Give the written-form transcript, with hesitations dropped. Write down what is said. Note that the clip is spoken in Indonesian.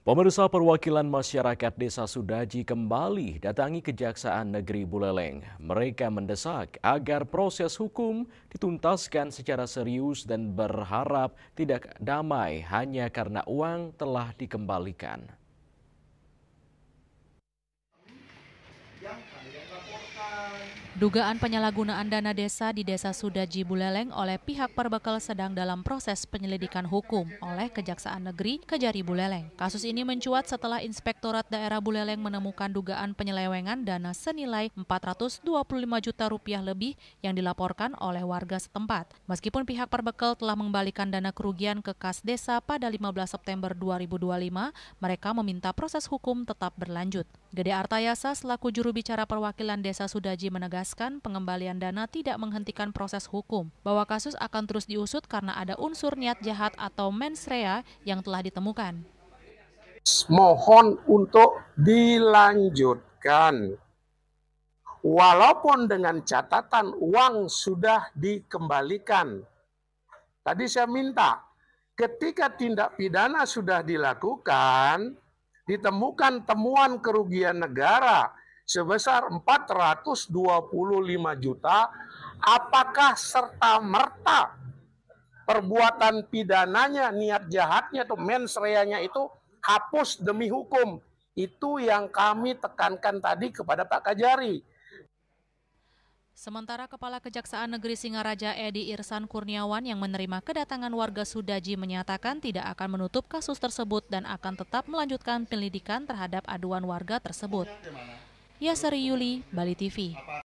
Pemirsa, perwakilan masyarakat Desa Sudaji kembali datangi Kejaksaan Negeri Buleleng. Mereka mendesak agar proses hukum dituntaskan secara serius dan berharap tidak damai hanya karena uang telah dikembalikan. Dugaan penyalahgunaan dana desa di Desa Sudaji Buleleng oleh pihak Perbekel sedang dalam proses penyelidikan hukum oleh Kejaksaan Negeri Kejari Buleleng. Kasus ini mencuat setelah Inspektorat Daerah Buleleng menemukan dugaan penyelewengan dana senilai Rp425 juta lebih yang dilaporkan oleh warga setempat. Meskipun pihak Perbekel telah mengembalikan dana kerugian ke kas desa pada 15 September 2025, mereka meminta proses hukum tetap berlanjut. Gede Artayasa selaku juru bicara perwakilan Desa Sudaji menegaskan pengembalian dana tidak menghentikan proses hukum, bahwa kasus akan terus diusut karena ada unsur niat jahat atau mens rea yang telah ditemukan. Mohon untuk dilanjutkan, walaupun dengan catatan uang sudah dikembalikan. Tadi saya minta, ketika tindak pidana sudah dilakukan, ditemukan temuan kerugian negara sebesar 425 juta, apakah serta-merta perbuatan pidananya, niat jahatnya atau mens reanya itu hapus demi hukum? Itu yang kami tekankan tadi kepada Pak Kajari. Sementara Kepala Kejaksaan Negeri Singaraja Edi Irsan Kurniawan yang menerima kedatangan warga Sudaji menyatakan tidak akan menutup kasus tersebut dan akan tetap melanjutkan penyelidikan terhadap aduan warga tersebut. Yasari Yuli, Bali TV.